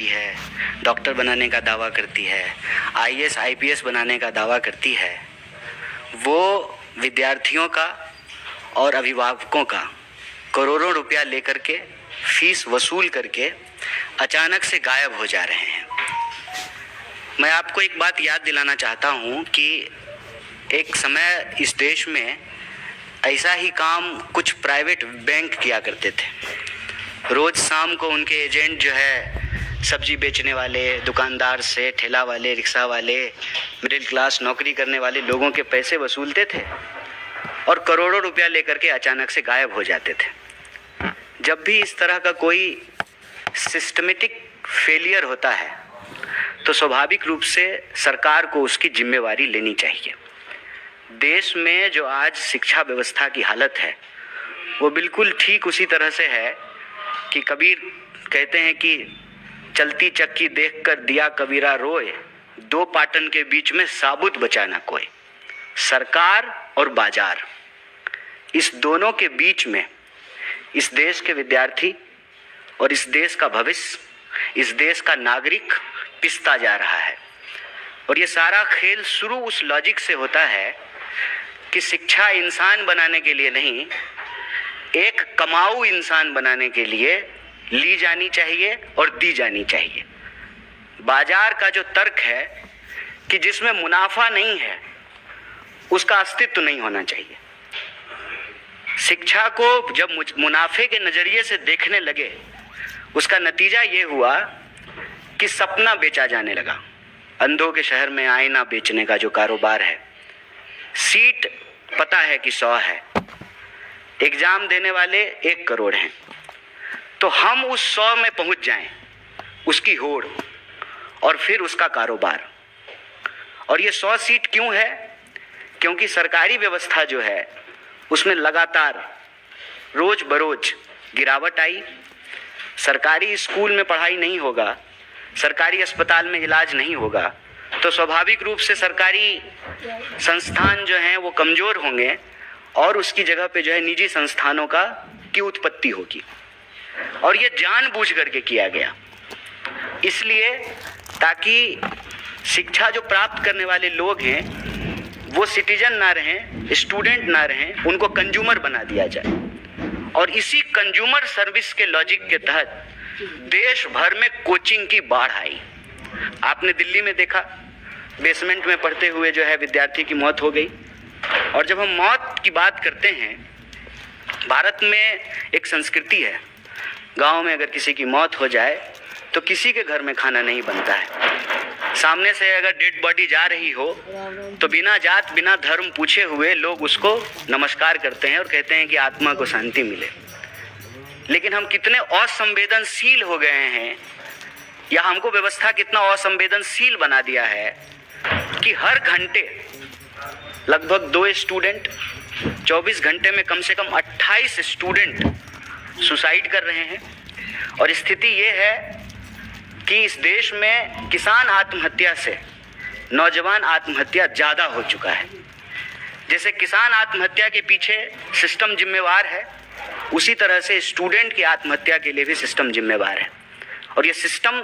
है, डॉक्टर बनाने का दावा करती है, आईएएस आईपीएस बनाने का दावा करती है, वो विद्यार्थियों का और अभिभावकों का करोड़ों रुपया लेकर के फीस वसूल करके अचानक से गायब हो जा रहे हैं। मैं आपको एक बात याद दिलाना चाहता हूँ कि एक समय इस देश में ऐसा ही काम कुछ प्राइवेट बैंक किया करते थे। रोज़ शाम को उनके एजेंट जो है सब्जी बेचने वाले दुकानदार से, ठेला वाले, रिक्शा वाले, मिडिल क्लास नौकरी करने वाले लोगों के पैसे वसूलते थे और करोड़ों रुपया लेकर के अचानक से गायब हो जाते थे। जब भी इस तरह का कोई सिस्टमेटिक फेलियर होता है तो स्वाभाविक रूप से सरकार को उसकी जिम्मेवारी लेनी चाहिए। देश में जो आज शिक्षा व्यवस्था की हालत है वो बिल्कुल ठीक उसी तरह से है कि कबीर कहते हैं कि चलती चक्की देखकर दिया कबीरा रोए, दो पाटन के बीच में साबुत बचा ना कोई। सरकार और बाजार, इस दोनों के बीच में इस देश के विद्यार्थी और इस देश का भविष्य, इस देश का नागरिक पिसता जा रहा है। और ये सारा खेल शुरू उस लॉजिक से होता है कि शिक्षा इंसान बनाने के लिए नहीं, एक कमाऊ इंसान बनाने के लिए ली जानी चाहिए और दी जानी चाहिए। बाजार का जो तर्क है कि जिसमें मुनाफा नहीं है उसका अस्तित्व नहीं होना चाहिए। शिक्षा को जब मुनाफे के नजरिए से देखने लगे उसका नतीजा ये हुआ कि सपना बेचा जाने लगा। अंधों के शहर में आईना बेचने का जो कारोबार है, सीट पता है कि 100 है, एग्जाम देने वाले 1 करोड़ हैं, तो हम उस 100 में पहुंच जाएं, उसकी होड़ और फिर उसका कारोबार। और ये 100 सीट क्यों है? क्योंकि सरकारी व्यवस्था जो है उसमें लगातार रोज बरोज गिरावट आई। सरकारी स्कूल में पढ़ाई नहीं होगा, सरकारी अस्पताल में इलाज नहीं होगा, तो स्वाभाविक रूप से सरकारी संस्थान जो हैं वो कमज़ोर होंगे और उसकी जगह पे जो है निजी संस्थानों की उत्पत्ति होगी। और ये जानबूझ करके किया गया, इसलिए ताकि शिक्षा जो प्राप्त करने वाले लोग हैं वो सिटीजन ना रहें, स्टूडेंट ना रहें, उनको कंज्यूमर बना दिया जाए। और इसी कंज्यूमर सर्विस के लॉजिक के तहत देश भर में कोचिंग की बाढ़ आई। आपने दिल्ली में देखा, बेसमेंट में पढ़ते हुए जो है विद्यार्थी की मौत हो गई। और जब हम मौत की बात करते हैं, भारत में एक संस्कृति है, गांव में अगर किसी की मौत हो जाए तो किसी के घर में खाना नहीं बनता है। सामने से अगर डेड बॉडी जा रही हो तो बिना जात बिना धर्म पूछे हुए लोग उसको नमस्कार करते हैं और कहते हैं कि आत्मा को शांति मिले। लेकिन हम कितने असंवेदनशील हो गए हैं, या हमको व्यवस्था कितना असंवेदनशील बना दिया है कि हर घंटे लगभग 2 स्टूडेंट, 24 घंटे में कम से कम 28 स्टूडेंट सुसाइड कर रहे हैं। और स्थिति ये है कि इस देश में किसान आत्महत्या से नौजवान आत्महत्या ज़्यादा हो चुका है। जैसे किसान आत्महत्या के पीछे सिस्टम जिम्मेवार है, उसी तरह से स्टूडेंट की आत्महत्या के लिए भी सिस्टम जिम्मेवार है। और ये सिस्टम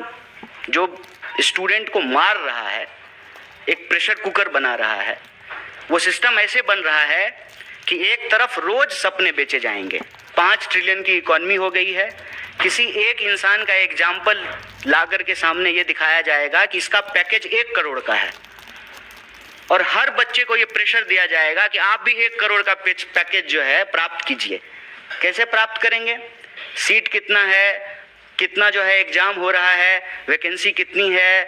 जो स्टूडेंट को मार रहा है, एक प्रेशर कुकर बना रहा है, वो सिस्टम ऐसे बन रहा है कि एक तरफ रोज सपने बेचे जाएंगे। 5 ट्रिलियन की इकॉनमी हो गई है, किसी एक इंसान का एग्जाम्पल लाकर के सामने ये दिखाया जाएगा कि इसका पैकेज 1 करोड़ का है, और हर बच्चे को ये प्रेशर दिया जाएगा कि आप भी 1 करोड़ का पैकेज जो है प्राप्त कीजिए। कैसे प्राप्त करेंगे? सीट कितना है, कितना जो है एग्जाम हो रहा है, वैकेंसी कितनी है,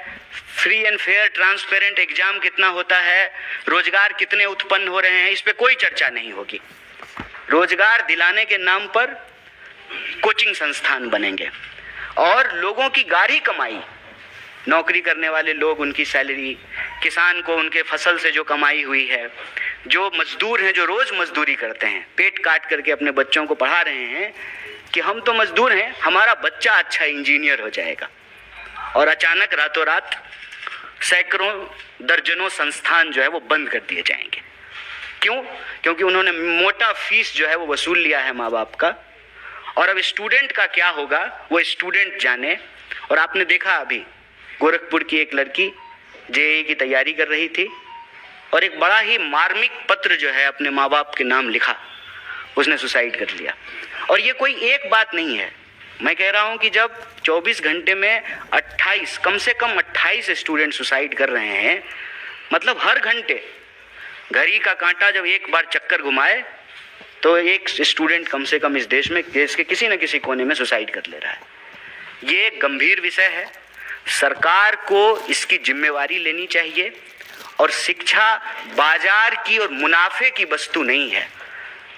free and fair transparent exam कितना होता है, रोजगार कितने उत्पन्न हो रहे हैं, इस पे कोई चर्चा नहीं होगी। रोजगार दिलाने के नाम पर कोचिंग संस्थान बनेंगे और लोगों की गाढ़ी कमाई, नौकरी करने वाले लोग उनकी सैलरी, किसान को उनके फसल से जो कमाई हुई है, जो मजदूर हैं जो रोज मजदूरी करते हैं, पेट काट करके अपने बच्चों को पढ़ा रहे हैं कि हम तो मजदूर हैं, हमारा बच्चा अच्छा इंजीनियर हो जाएगा। और अचानक रातों रात सैकड़ों दर्जनों संस्थान जो है वो बंद कर दिए जाएंगे। क्यों? क्योंकि उन्होंने मोटा फीस जो है वो वसूल लिया है माँ बाप का। और अब स्टूडेंट का क्या होगा वो स्टूडेंट जाने, और आपने देखा अभी गोरखपुर की एक लड़की जेईई की तैयारी कर रही थी और एक बड़ा ही मार्मिक पत्र जो है अपने माँ बाप के नाम लिखा, उसने सुसाइड कर लिया। और ये कोई एक बात नहीं है, मैं कह रहा हूँ कि जब 24 घंटे में 28 कम से कम 28 स्टूडेंट सुसाइड कर रहे हैं, मतलब हर घंटे घड़ी का कांटा जब एक बार चक्कर घुमाए तो एक स्टूडेंट कम से कम इस देश में देश के किसी न किसी कोने में सुसाइड कर ले रहा है। ये एक गंभीर विषय है, सरकार को इसकी जिम्मेवारी लेनी चाहिए। और शिक्षा बाजार की और मुनाफे की वस्तु नहीं है।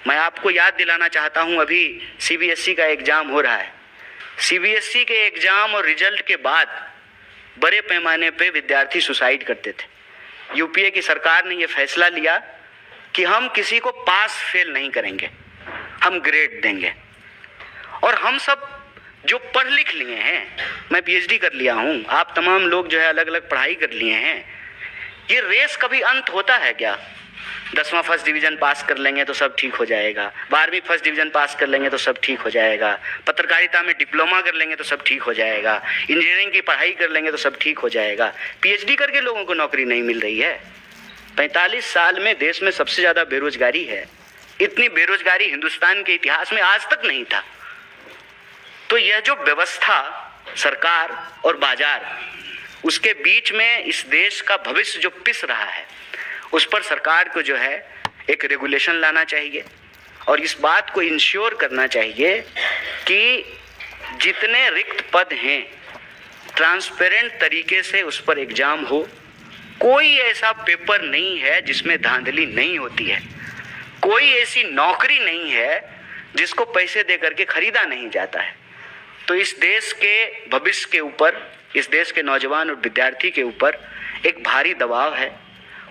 मैं आपको याद दिलाना चाहता हूं, अभी सीबीएसई का एग्ज़ाम हो रहा है। सीबीएसई के एग्ज़ाम और रिजल्ट के बाद बड़े पैमाने पे विद्यार्थी सुसाइड करते थे। यूपीए की सरकार ने ये फैसला लिया कि हम किसी को पास फेल नहीं करेंगे, हम ग्रेड देंगे। और हम सब जो पढ़ लिख लिए हैं, मैं पीएचडी कर लिया हूँ, आप तमाम लोग जो है अलग अलग पढ़ाई कर लिए हैं, ये रेस कभी अंत होता है क्या? 10वां फर्स्ट डिवीज़न पास कर लेंगे तो सब ठीक हो जाएगा, 12वीं फर्स्ट डिवीज़न पास कर लेंगे तो सब ठीक हो जाएगा, पत्रकारिता में डिप्लोमा कर लेंगे तो सब ठीक हो जाएगा, इंजीनियरिंग की पढ़ाई कर लेंगे तो सब ठीक हो जाएगा। पीएचडी करके लोगों को नौकरी नहीं मिल रही है। 45 साल में देश में सबसे ज़्यादा बेरोजगारी है। इतनी बेरोजगारी हिंदुस्तान के इतिहास में आज तक नहीं था। तो यह जो व्यवस्था सरकार और बाजार, उसके बीच में इस देश का भविष्य जो पिस रहा है, उस पर सरकार को जो है एक रेगुलेशन लाना चाहिए और इस बात को इंश्योर करना चाहिए कि जितने रिक्त पद हैं ट्रांसपेरेंट तरीके से उस पर एग्जाम हो। कोई ऐसा पेपर नहीं है जिसमें धांधली नहीं होती है, कोई ऐसी नौकरी नहीं है जिसको पैसे दे करके खरीदा नहीं जाता है। तो इस देश के भविष्य के ऊपर, इस देश के नौजवान और विद्यार्थी के ऊपर एक भारी दबाव है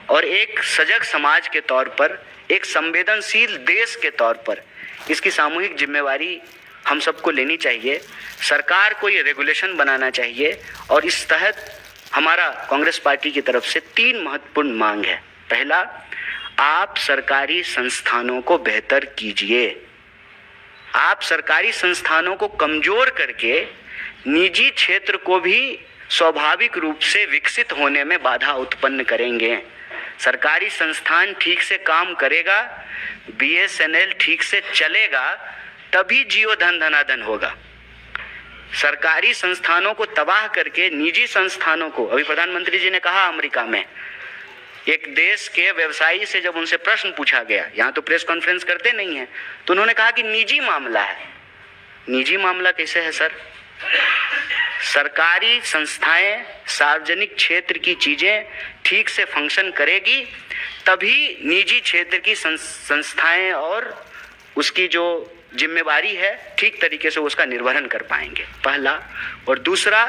और एक सजग समाज के तौर पर, एक संवेदनशील देश के तौर पर इसकी सामूहिक जिम्मेवारी हम सबको लेनी चाहिए। सरकार को ये रेगुलेशन बनाना चाहिए और इस तहत हमारा कांग्रेस पार्टी की तरफ से 3 महत्वपूर्ण मांग है। पहला, आप सरकारी संस्थानों को बेहतर कीजिए। आप सरकारी संस्थानों को कमजोर करके निजी क्षेत्र को भी स्वाभाविक रूप से विकसित होने में बाधा उत्पन्न करेंगे। सरकारी संस्थान ठीक से काम करेगा, बीएसएनएल ठीक से चलेगा, तभी जियो धन धनाधन होगा। सरकारी संस्थानों को तबाह करके निजी संस्थानों को, अभी प्रधानमंत्री जी ने कहा अमेरिका में एक देश के व्यवसायी से जब उनसे प्रश्न पूछा गया, यहाँ तो प्रेस कॉन्फ्रेंस करते नहीं हैं, तो उन्होंने कहा कि निजी मामला है। निजी मामला कैसे है सर? सरकारी संस्थाएं, सार्वजनिक क्षेत्र की चीजें ठीक से फंक्शन करेगी तभी निजी क्षेत्र की संस्थाएं और उसकी जो जिम्मेवारी है ठीक तरीके से उसका निर्वहन कर पाएंगे, पहला। और दूसरा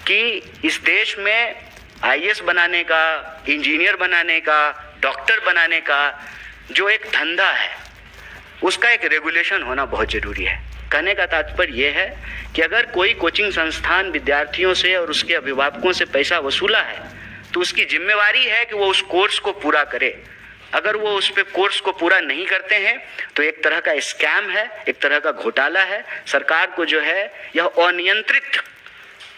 कि इस देश में आईएएस बनाने का, इंजीनियर बनाने का, डॉक्टर बनाने का जो एक धंधा है, उसका एक रेगुलेशन होना बहुत ज़रूरी है। कहने का तात्पर्य यह है कि अगर कोई कोचिंग संस्थान विद्यार्थियों से और उसके अभिभावकों से पैसा वसूला है तो उसकी जिम्मेवारी है कि वो उस कोर्स को पूरा करे। अगर वो उस पे कोर्स को पूरा नहीं करते हैं तो एक तरह का स्कैम है, एक तरह का घोटाला है। सरकार को जो है यह अनियंत्रित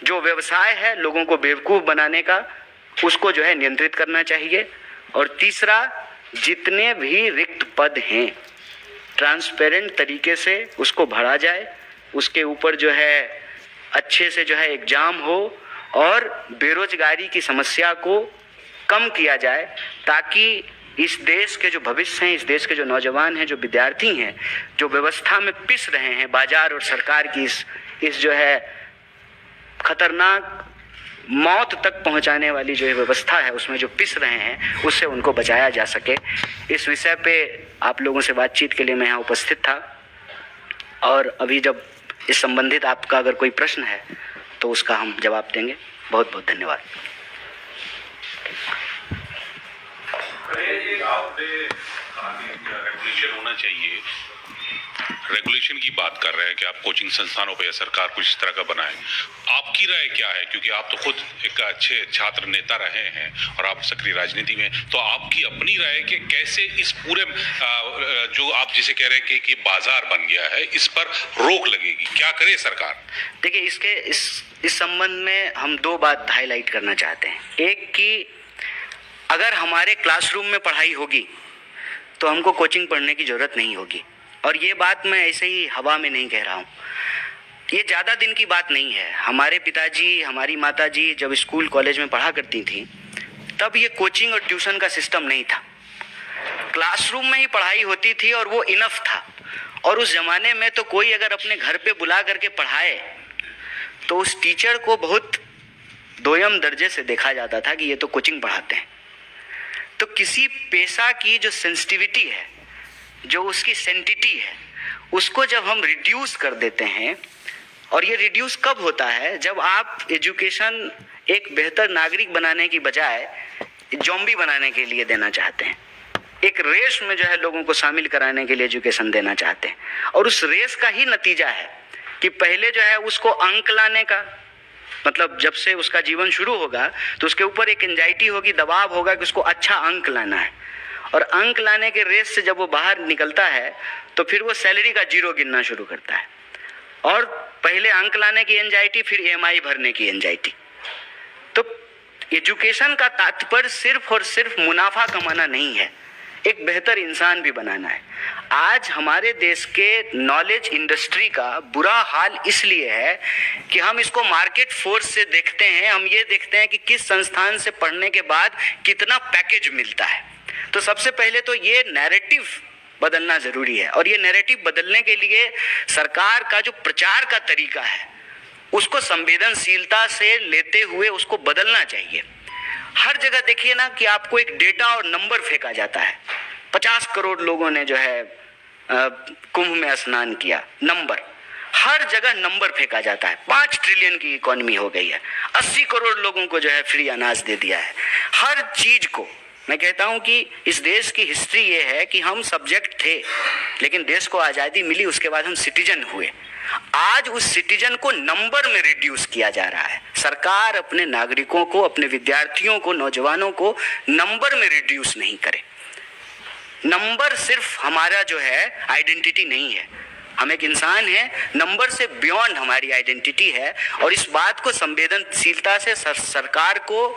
जो व्यवसाय है लोगों को बेवकूफ़ बनाने का, उसको जो है नियंत्रित करना चाहिए। और तीसरा, जितने भी रिक्त पद हैं ट्रांसपेरेंट तरीके से उसको भरा जाए, उसके ऊपर जो है अच्छे से जो है एग्जाम हो और बेरोजगारी की समस्या को कम किया जाए, ताकि इस देश के जो भविष्य हैं, इस देश के जो नौजवान हैं, जो विद्यार्थी हैं, जो व्यवस्था में पिस रहे हैं, बाजार और सरकार की इस जो है खतरनाक मौत तक पहुंचाने वाली जो व्यवस्था है उसमें जो पिस रहे हैं, उससे उनको बचाया जा सके। इस विषय पे आप लोगों से बातचीत के लिए मैं यहाँ उपस्थित था और अभी जब इस संबंधित आपका अगर कोई प्रश्न है तो उसका हम जवाब देंगे। बहुत बहुत धन्यवाद। रेगुलेशन होना चाहिए, रेगुलेशन की बात कर रहे हैं कि आप कोचिंग संस्थानों पे या सरकार कुछ इस तरह का बनाए। आपकी राय क्या है? क्योंकि आप तो खुद एक अच्छे छात्र नेता रहे हैं और आप सक्रिय राजनीति में, तो आपकी अपनी राय कि कैसे इस पूरे जो आप जिसे कह रहे हैं कि बाजार बन गया है, इस पर रोक लगेगी, क्या करे सरकार? देखिए, इस संबंध में हम दो बात हाईलाइट करना चाहते हैं। एक कि अगर हमारे क्लासरूम में पढ़ाई होगी तो हमको कोचिंग पढ़ने की ज़रूरत नहीं होगी। और ये बात मैं ऐसे ही हवा में नहीं कह रहा हूँ, ये ज़्यादा दिन की बात नहीं है। हमारे पिताजी, हमारी माताजी जब स्कूल कॉलेज में पढ़ा करती थी तब ये कोचिंग और ट्यूशन का सिस्टम नहीं था। क्लासरूम में ही पढ़ाई होती थी और वो इनफ था। और उस ज़माने में तो कोई अगर अपने घर पे बुला करके पढ़ाए तो उस टीचर को बहुत दोयम दर्जे से देखा जाता था कि ये तो कोचिंग पढ़ाते हैं। तो किसी पेशा की जो सेंसिटिविटी है, जो उसकी सेंटिटी है, उसको जब हम रिड्यूस कर देते हैं, और ये रिड्यूस कब होता है, जब आप एजुकेशन एक बेहतर नागरिक बनाने की बजाय जॉम्बी बनाने के लिए देना चाहते हैं, एक रेस में जो है लोगों को शामिल कराने के लिए एजुकेशन देना चाहते हैं। और उस रेस का ही नतीजा है कि पहले जो है उसको अंक लाने का, मतलब जब से उसका जीवन शुरू होगा तो उसके ऊपर एक एंजाइटी होगी, दबाव होगा कि उसको अच्छा अंक लाना है। और अंक लाने के रेस से जब वो बाहर निकलता है तो फिर वो सैलरी का जीरो गिनना शुरू करता है। और पहले अंक लाने की एंजाइटी, फिर EMI भरने की एंजाइटी। तो एजुकेशन का तात्पर्य सिर्फ और सिर्फ मुनाफा कमाना नहीं है, एक बेहतर इंसान भी बनाना है। आज हमारे देश के नॉलेज इंडस्ट्री का बुरा हाल इसलिए है कि हम इसको मार्केट फोर्स से देखते हैं। हम ये देखते हैं कि किस संस्थान से पढ़ने के बाद कितना पैकेज मिलता है। तो सबसे पहले तो ये नैरेटिव बदलना जरूरी है। और ये नैरेटिव बदलने के लिए सरकार का जो प्रचार का तरीका है उसको संवेदनशीलता से लेते हुए उसको बदलना चाहिए। हर जगह देखिए ना कि आपको एक डेटा और नंबर फेंका जाता है। 50 करोड़ लोगों ने जो है कुंभ में स्नान किया, नंबर, हर जगह नंबर फेंका जाता है। 5 ट्रिलियन की इकोनॉमी हो गई है, 80 करोड़ लोगों को जो है फ्री अनाज दे दिया है। हर चीज को मैं कहता हूं कि इस देश की हिस्ट्री ये है कि हम सब्जेक्ट थे, लेकिन देश को आज़ादी मिली, उसके बाद हम सिटीजन हुए। आज उस सिटीजन को नंबर में रिड्यूस किया जा रहा है। सरकार अपने नागरिकों को, अपने विद्यार्थियों को, नौजवानों को नंबर में रिड्यूस नहीं करे। नंबर सिर्फ हमारा जो है आइडेंटिटी नहीं है, हम एक इंसान हैं। नंबर से बियॉन्ड हमारी आइडेंटिटी है। और इस बात को संवेदनशीलता से सरकार को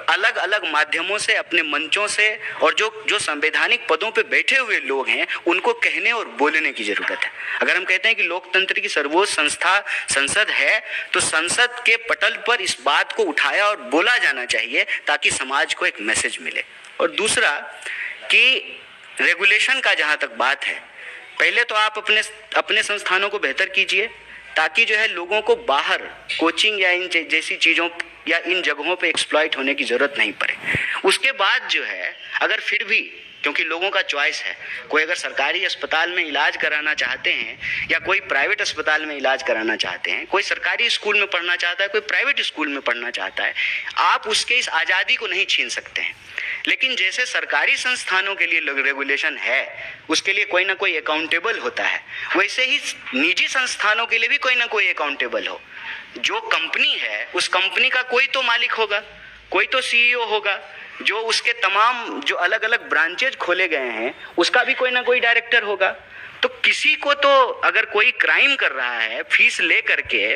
अलग अलग माध्यमों से, अपने मंचों से, और जो संवैधानिक पदों पे बैठे हुए लोग हैं उनको कहने और बोलने की जरूरत है। अगर हम कहते हैं कि लोकतंत्र की सर्वोच्च संस्था संसद है, तो संसद के पटल पर इस बात को उठाया और बोला जाना चाहिए ताकि समाज को एक मैसेज मिले। और दूसरा कि रेगुलेशन का जहाँ तक बात है, पहले तो आप अपने संस्थानों को बेहतर कीजिए ताकि जो है लोगों को बाहर कोचिंग या इन जैसी चीज़ों या इन जगहों पे एक्सप्लॉइट होने की ज़रूरत नहीं पड़े। उसके बाद जो है अगर फिर भी, क्योंकि लोगों का चॉइस है, कोई अगर सरकारी अस्पताल में इलाज कराना चाहते हैं या कोई प्राइवेट अस्पताल में इलाज कराना चाहते हैं, कोई सरकारी स्कूल में पढ़ना चाहता है, कोई प्राइवेट स्कूल में पढ़ना चाहता है, आप उसके इस आज़ादी को नहीं छीन सकते हैं। लेकिन जैसे सरकारी संस्थानों के लिए रेगुलेशन है, उसके लिए कोई ना कोई अकाउंटेबल होता है, वैसे ही निजी संस्थानों के लिए भी कोई ना कोई अकाउंटेबल हो। जो कंपनी है उस कंपनी का कोई तो मालिक होगा, कोई तो CEO होगा। जो उसके तमाम जो अलग अलग ब्रांचेज खोले गए हैं उसका भी कोई ना कोई डायरेक्टर होगा। तो किसी को तो अगर कोई क्राइम कर रहा है फीस ले करके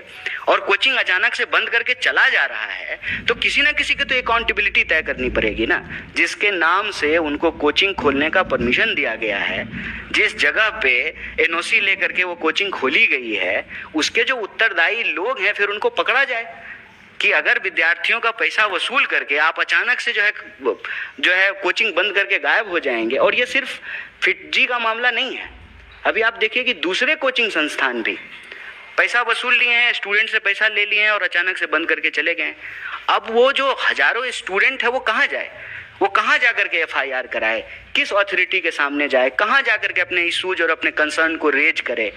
और कोचिंग अचानक से बंद करके चला जा रहा है, तो किसी ना किसी की तो अकाउंटेबिलिटी तय करनी पड़ेगी ना। जिसके नाम से उनको कोचिंग खोलने का परमिशन दिया गया है, जिस जगह पे NOC ले करके वो कोचिंग खोली गई है, उसके जो उत्तरदायी लोग हैं फिर उनको पकड़ा जाए कि अगर विद्यार्थियों का पैसा वसूल करके आप अचानक से जो है कोचिंग बंद करके गायब हो जाएंगे। और ये सिर्फ FITG का मामला नहीं है, अभी आप देखिए कि दूसरे कोचिंग संस्थान भी पैसा वसूल लिए हैं, स्टूडेंट से पैसा ले लिए हैं और अचानक से बंद करके चले गए। अब वो जो हजारों स्टूडेंट है वो कहाँ जाए, वो कहाँ जाकर के FIR कराए, किस अथॉरिटी के सामने जाए, कहाँ जाकर के अपने इश्यूज और अपने कंसर्न को रेज करे।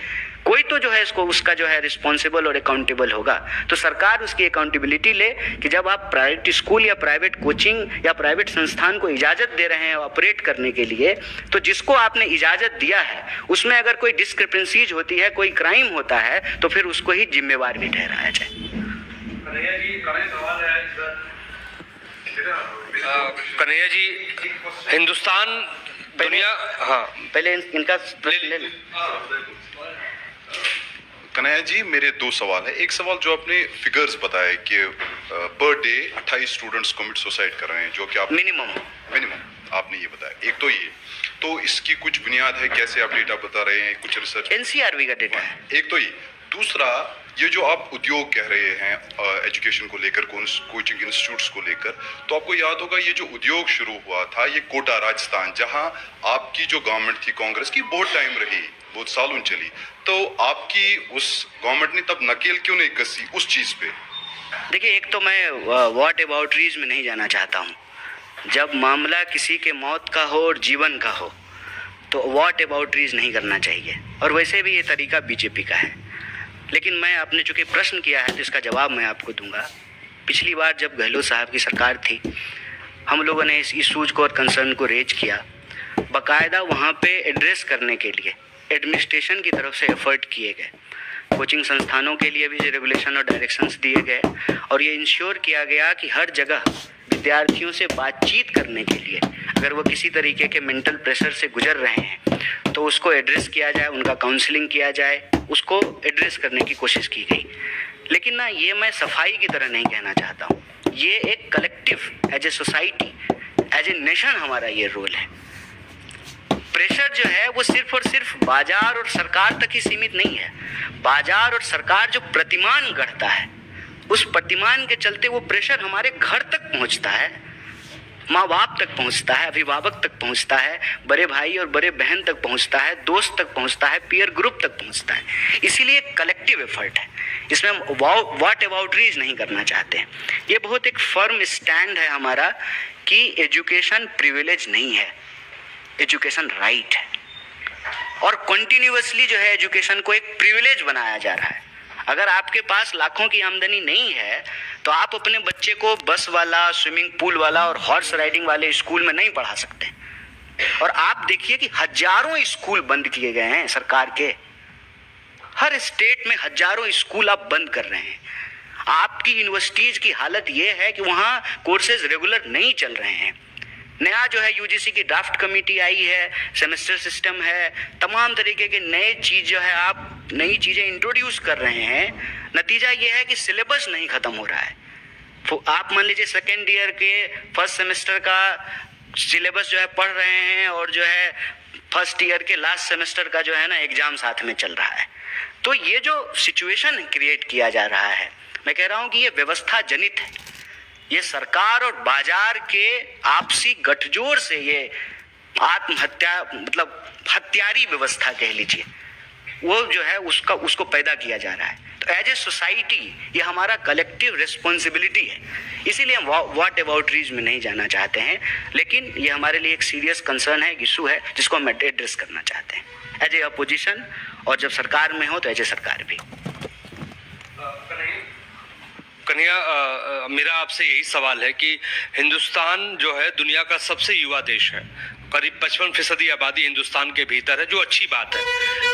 कोई तो जो है इसको उसका जो है रिस्पॉन्सिबल और अकाउंटेबल होगा। तो सरकार उसकी अकाउंटेबिलिटी ले कि जब आप प्राइवेट स्कूल या प्राइवेट कोचिंग या प्राइवेट संस्थान को इजाज़त दे रहे हैं ऑपरेट करने के लिए, तो जिसको आपने इजाज़त दिया है उसमें अगर कोई डिस्क्रिपेंसीज होती है, कोई क्राइम होता है, तो फिर उसको ही जिम्मेवार भी ठहराया जाए। कन्हैया जी, हिंदुस्तान दुनिया, हाँ पहले इनका प्रश्न ले लें। कन्हैया जी, मेरे दो सवाल है। एक सवाल जो आपने फिगर्स बताए कि per day 28 students commit suicide कर रहे हैं, जो कि आप मिनिमम आपने ये बताया। एक तो ये, तो इसकी कुछ बुनियाद है, कैसे आप डेटा बता रहे हैं, कुछ रिसर्च? एनसीआरबी का डेटा है। एक तो ये। दूसरा, ये जो आप उद्योग कह रहे हैं एजुकेशन को लेकर, कोचिंग इंस्टीट्यूट्स को लेकर, तो आपको याद होगा ये जो उद्योग शुरू हुआ था ये कोटा राजस्थान, जहां आपकी जो गवर्नमेंट थी कांग्रेस की, बहुत टाइम रही, बहुत सालों चली, तो आपकी उस गवर्नमेंट ने तब नकेल क्यों नहीं कसी उस चीज पे? देखिए, एक तो मैं व्हाट अबाउटरीज में नहीं जाना चाहता हूँ। जब मामला किसी के मौत का हो और जीवन का हो तो व्हाट अबाउटरीज नहीं करना चाहिए, और वैसे भी ये तरीका बीजेपी का है। लेकिन मैं, आपने चूँकि प्रश्न किया है तो इसका जवाब मैं आपको दूंगा। पिछली बार जब गहलोत साहब की सरकार थी, हम लोगों ने इस इशूज को और कंसर्न को रेज किया, बाकायदा वहाँ पे एड्रेस करने के लिए एडमिनिस्ट्रेशन की तरफ से एफर्ट किए गए। कोचिंग संस्थानों के लिए भी रेगुलेशन और डायरेक्शंस दिए गए, और ये इंश्योर किया गया कि हर जगह विद्यार्थियों से बातचीत करने के लिए, अगर वो किसी तरीके के मेंटल प्रेशर से गुजर रहे हैं तो उसको एड्रेस किया जाए, उनका काउंसलिंग किया जाए, उसको एड्रेस करने की कोशिश की गई। लेकिन ना, ये मैं सफाई की तरह नहीं कहना चाहता हूँ, ये एक collective as a society, as a nation हमारा ये रोल है। प्रेशर जो है वो सिर्फ और सिर्फ बाजार और सरकार तक ही सीमित नहीं है। बाजार और सरकार जो प्रतिमान गढ़ता है, उस प्रतिमान के चलते वो प्रेशर हमारे घर तक पहुंचता है, माँ बाप तक पहुंचता है, अभिभावक तक पहुंचता है, बड़े भाई और बड़े बहन तक पहुंचता है, दोस्त तक पहुंचता है, पीयर ग्रुप तक पहुंचता है। इसीलिए कलेक्टिव एफर्ट है, इसमें हम व्हाट अबाउटरीज नहीं करना चाहते हैं। ये बहुत एक फर्म स्टैंड है हमारा कि एजुकेशन प्रिविलेज नहीं है, एजुकेशन राइट है, और कंटिन्यूअसली जो है एजुकेशन को एक प्रिविलेज बनाया जा रहा है। अगर आपके पास लाखों की आमदनी नहीं है तो आप अपने बच्चे को बस वाला, स्विमिंग पूल वाला और हॉर्स राइडिंग वाले स्कूल में नहीं पढ़ा सकते। और आप देखिए कि हजारों स्कूल बंद किए गए हैं सरकार के, हर स्टेट में हजारों स्कूल आप बंद कर रहे हैं। आपकी यूनिवर्सिटीज की हालत ये है कि वहाँ कोर्सेज रेगुलर नहीं चल रहे हैं। नया जो है यूजीसी की ड्राफ्ट कमेटी आई है, सेमेस्टर सिस्टम है, तमाम तरीके के नए चीज़ जो है आप नई चीज़ें इंट्रोड्यूस कर रहे हैं। नतीजा ये है कि सिलेबस नहीं ख़त्म हो रहा है। आप मान लीजिए सेकेंड ईयर के फर्स्ट सेमेस्टर का सिलेबस जो है पढ़ रहे हैं, और जो है फर्स्ट ईयर के लास्ट सेमेस्टर का जो है ना एग्ज़ाम साथ में चल रहा है। तो ये जो सिचुएशन क्रिएट किया जा रहा है, मैं कह रहा हूँ कि ये व्यवस्था जनित है। ये सरकार और बाजार के आपसी गठजोड़ से ये आत्महत्या, मतलब हत्यारी व्यवस्था कह लीजिए, वो जो है उसको पैदा किया जा रहा है। तो एज ए सोसाइटी ये हमारा कलेक्टिव रिस्पॉन्सिबिलिटी है। इसीलिए हम व्हाट अबाउटरीज में नहीं जाना चाहते हैं, लेकिन ये हमारे लिए एक सीरियस कंसर्न है, एक इशू है जिसको हम एड्रेस करना चाहते हैं एज ए अपोजिशन, और जब सरकार में हो तो एज ए सरकार भी। कन्हैया, मेरा आपसे यही सवाल है कि हिंदुस्तान जो है दुनिया का सबसे युवा देश है, करीब 55% आबादी हिंदुस्तान के भीतर है, जो अच्छी बात है।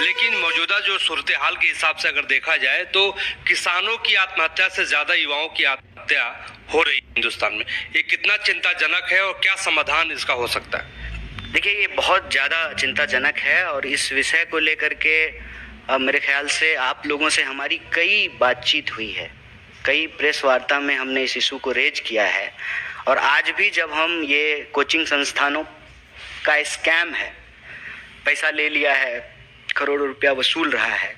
लेकिन मौजूदा जो सूरत हाल के हिसाब से अगर देखा जाए तो किसानों की आत्महत्या से ज़्यादा युवाओं की आत्महत्या हो रही है हिंदुस्तान में। ये कितना चिंताजनक है और क्या समाधान इसका हो सकता है? देखिए, ये बहुत ज़्यादा चिंताजनक है, और इस विषय को लेकर के मेरे ख्याल से आप लोगों से हमारी कई बातचीत हुई है, कई प्रेस वार्ता में हमने इस इशू को रेज किया है। और आज भी जब हम ये कोचिंग संस्थानों का स्कैम है, पैसा ले लिया है, करोड़ों रुपया वसूल रहा है,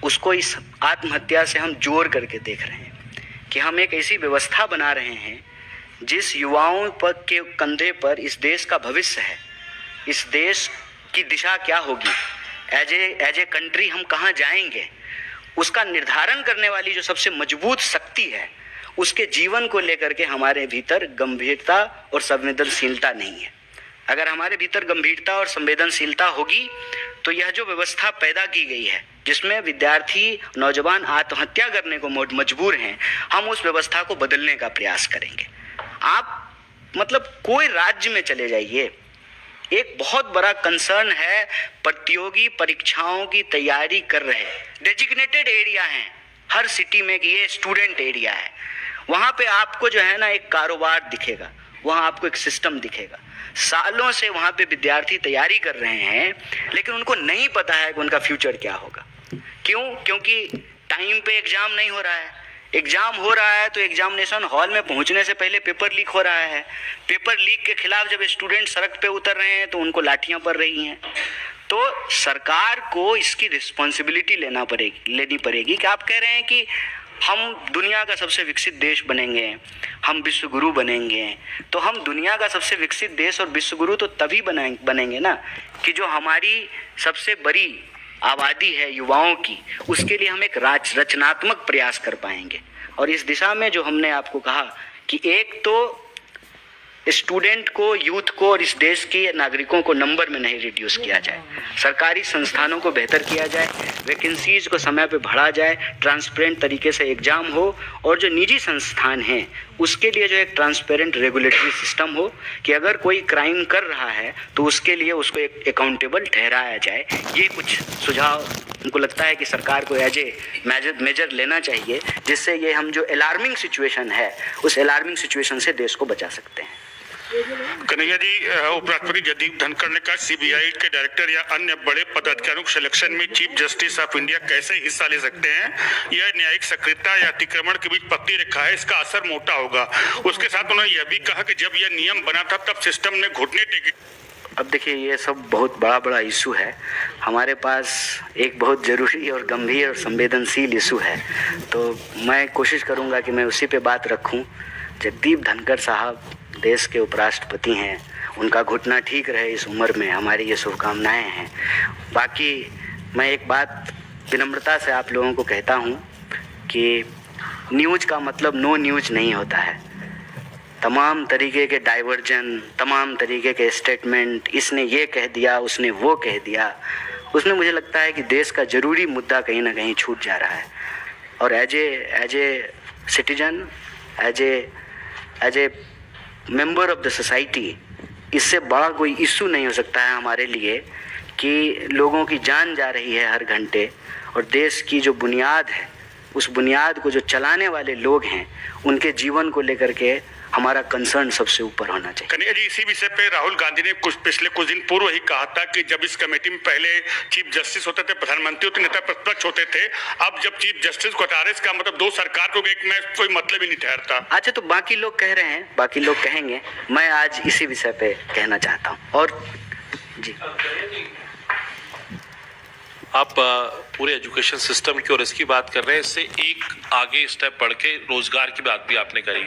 उसको इस आत्महत्या से हम जोड़ करके देख रहे हैं कि हम एक ऐसी व्यवस्था बना रहे हैं जिस युवाओं पर के कंधे पर इस देश का भविष्य है, इस देश की दिशा क्या होगी, एज ए कंट्री हम कहाँ जाएंगे, उसका निर्धारण करने वाली जो सबसे मजबूत शक्ति है, उसके जीवन को लेकर के हमारे भीतर गंभीरता और संवेदनशीलता नहीं है। अगर हमारे भीतर गंभीरता और संवेदनशीलता होगी तो यह जो व्यवस्था पैदा की गई है जिसमें विद्यार्थी, नौजवान आत्महत्या करने को मजबूर हैं, हम उस व्यवस्था को बदलने का प्रयास करेंगे। आप मतलब कोई राज्य में चले जाइए, एक बहुत बड़ा कंसर्न है, प्रतियोगी परीक्षाओं की तैयारी कर रहे डेजिग्नेटेड एरिया हैं हर सिटी में कि ये स्टूडेंट एरिया है, वहाँ पे आपको जो है ना एक कारोबार दिखेगा, वहाँ आपको एक सिस्टम दिखेगा। सालों से वहाँ पे विद्यार्थी तैयारी कर रहे हैं, लेकिन उनको नहीं पता है कि उनका फ्यूचर क्या होगा। क्यों? क्योंकि टाइम पे एग्जाम नहीं हो रहा है। एग्जाम हो रहा है तो एग्जामिनेशन हॉल में पहुंचने से पहले पेपर लीक हो रहा है। पेपर लीक के खिलाफ जब स्टूडेंट सड़क पे उतर रहे हैं तो उनको लाठियां पड़ रही हैं। तो सरकार को इसकी रिस्पॉन्सिबिलिटी लेनी पड़ेगी कि आप कह रहे हैं कि हम दुनिया का सबसे विकसित देश बनेंगे, हम विश्व गुरु बनेंगे। तो हम दुनिया का सबसे विकसित देश और विश्व गुरु तो तभी बनेंगे ना कि जो हमारी सबसे बड़ी आबादी है युवाओं की, उसके लिए हम एक रचनात्मक प्रयास कर पाएंगे। और इस दिशा में जो हमने आपको कहा कि एक तो स्टूडेंट को, यूथ को और इस देश के नागरिकों को नंबर में नहीं रिड्यूस किया जाए, सरकारी संस्थानों को बेहतर किया जाए, वैकेंसीज को समय पे भरा जाए, ट्रांसपेरेंट तरीके से एग्जाम हो, और जो निजी संस्थान हैं उसके लिए जो एक ट्रांसपेरेंट रेगुलेटरी सिस्टम हो कि अगर कोई क्राइम कर रहा है तो उसके लिए उसको एक अकाउंटेबल ठहराया जाए। ये कुछ सुझाव हमको लगता है कि सरकार को एज ए मेजर लेना चाहिए, जिससे ये हम जो अलार्मिंग सिचुएशन है उस अलार्मिंग सिचुएशन से देश को बचा सकते हैं। कन्हैया जी, उपराष्ट्रपति जगदीप धनखड़ ने कहा सीबीआई के डायरेक्टर या अन्य बड़े पदाधिकारियों के सिलेक्शन में चीफ जस्टिस ऑफ इंडिया कैसे हिस्सा ले सकते हैं? यह न्यायिक सक्रियता या अतिक्रमण के बीच पतली रेखा है, इसका असर मोटा होगा। उसके साथ उन्होंने यह भी कहा कि जब यह नियम बना था तब सिस्टम ने घुटने टेके। अब देखिए, ये सब बहुत बड़ा इशू है। हमारे पास एक बहुत ज़रूरी और गंभीर और संवेदनशील इशू है, तो मैं कोशिश करूँगा कि मैं उसी पे बात रखूँ। जगदीप धनखड़ साहब देश के उपराष्ट्रपति हैं, उनका घुटना ठीक रहे इस उम्र में, हमारी ये शुभकामनाएं हैं। बाकी मैं एक बात विनम्रता से आप लोगों को कहता हूँ कि न्यूज़ का मतलब नो न्यूज़ नहीं होता है। तमाम तरीके के डाइवर्जन, तमाम तरीके के स्टेटमेंट, इसने ये कह दिया, उसने वो कह दिया, उसमें मुझे लगता है कि देश का ज़रूरी मुद्दा कहीं ना कहीं छूट जा रहा है। और as a citizen, as a member of the society, इससे बड़ा कोई इशू नहीं हो सकता है हमारे लिए कि लोगों की जान जा रही है हर घंटे, और देश की जो बुनियाद है, उस बुनियाद को जो चलाने वाले लोग हैं, उनके जीवन को लेकर के हमारा कंसर्न सबसे ऊपर होना चाहिए। कन्हैया जी, इसी विषय पे राहुल गांधी ने पिछले कुछ दिन पूर्व ही कहा था कि जब इस कमेटी में पहले चीफ जस्टिस होते थे, प्रधानमंत्री होते, नेता प्रतिपक्ष होते थे, अब जब चीफ जस्टिस को हटा रहे, इसका मतलब दो सरकार को एक में कोई मतलब ही नहीं ठहरता। अच्छा, तो बाकी लोग कह रहे हैं, बाकी लोग कहेंगे, मैं आज इसी विषय पे कहना चाहता हूँ। और जी, आप पूरे एजुकेशन सिस्टम की और इसकी बात कर रहे हैं, इससे एक आगे स्टेप बढ़ के रोजगार की बात भी आपने करी।